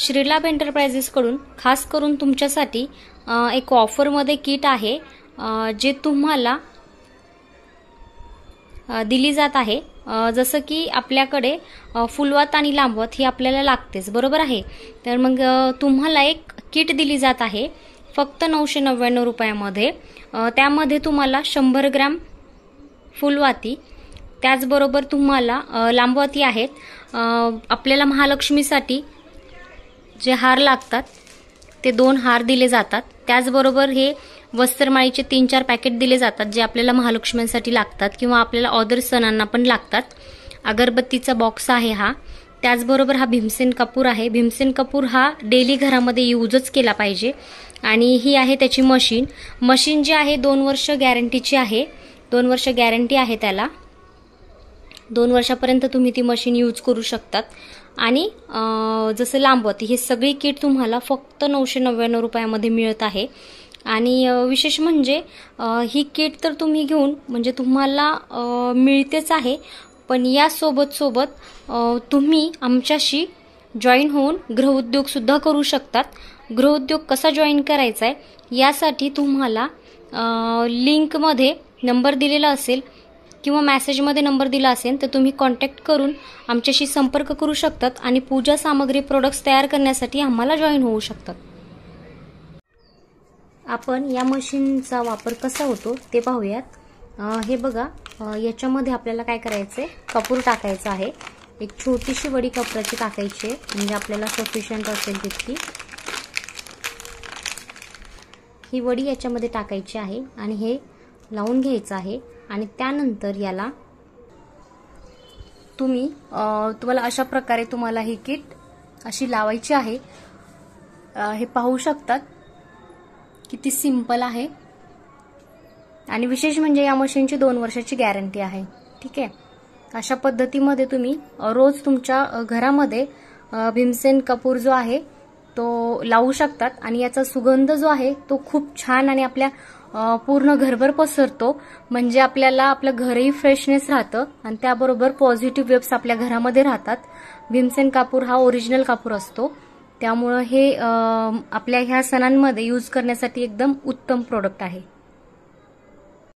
श्रीलाभ एंटरप्राइजेसकडून खास करून तुमच्यासाठी एक ऑफरमध्ये किट आहे जे तुम्हाला दिली जात आहे। जसं की आपल्याकडे फुलवात आणि लांबवात ही आपल्याला लागतेच, बरोबर आहे। तर मग तुम्हाला एक किट दिली जात आहे फक्त 999 रुपयामध्ये। त्यामध्ये तुम्हाला 100 ग्रॅम फुलवाती, त्याचबरोबर तुम्हाला लांबवाती आहेत। आपल्याला महालक्ष्मीसाठी जे हार लागतात ते 2 हार दिले जातात। त्याचबरोबर हे वस्त्रमाळीचे 3-4 पॅकेट दिले जातात जे आपल्याला महालक्ष्मीसाठी लागतात किंवा आपल्याला अदर सणांना पण लागतात। अगरबत्तीचा बॉक्स आहे हा। त्याचबरोबर हा भीमसेन कपूर आहे। भीमसेन कपूर हा डेली घरामध्ये यूजच केला पाहिजे। आणि ही आहे त्याची मशीन जी आहे 2 वर्ष गॅरंटीची आहे। 2 वर्ष गॅरंटी आहे त्याला। 2 वर्षापर्यंत तुम्ही ती मशीन यूज करू शकतात। आणि जसं लांबवाती हे सगळी किट तुम्हाला फक्त 999 रुपयामध्ये मिळत आहे। आणि विशेष म्हणजे ही किट तर तुम्ही घेऊन म्हणजे तुम्हाला मिळतेच आहे, पण या सोबत तुम्ही आमच्याशी जॉईन होऊन गृहउद्योग सुद्धा करू शकतात। गृहउद्योग कसा जॉईन करायचा आहे यासाठी तुम्हाला लिंकमध्ये नंबर दिलेला असेल किंवा मेसेजमध्ये नंबर दिला असेल तर तुम्ही कॉन्टॅक्ट करून आमच्याशी संपर्क करू शकतात आणि पूजा सामग्री प्रोडक्ट्स तयार करण्यासाठी आम्हाला जॉईन होऊ शकतात। आपण या मशीनचा वापर कसा होतो ते पाहूयात। हे बघा, याच्यामध्ये आपल्याला काय करायचंय, कपूर टाकायचा आहे। एक छोटीशी वडी कपराची टाकायची आहे, म्हणजे आपल्याला सफिशियंट असेल तितकी। ही वडी याच्यामध्ये टाकायची आहे आणि हे लावून घ्यायचं आहे। आणि त्यानंतर याला तुम्हाला अशा प्रकारे तुम्हाला ही किट अशी लावायची आहे। हे पाहू शकतात किती सिंपल आहे। आणि विशेष म्हणजे या मशीनची 2 वर्षाची गॅरंटी आहे, ठीक आहे। अशा पद्धतीमध्ये तुम्ही रोज तुमच्या घरामध्ये भीमसेन कपूर जो आहे तो लावू शकतात। आणि याचा सुगंध जो आहे तो खूप छान आणि आपल्या पूर्ण घरभर पसरतो, म्हणजे आपल्याला आपलं घरही फ्रेशनेस राहतं आणि त्याबरोबर पॉझिटिव्ह वेव्स आपल्या घरामध्ये राहतात। भीमसेन कापूर हा ओरिजिनल कापूर असतो, त्यामुळे हे आपल्या ह्या सणांमध्ये यूज करण्यासाठी एकदम उत्तम प्रोडक्ट आहे।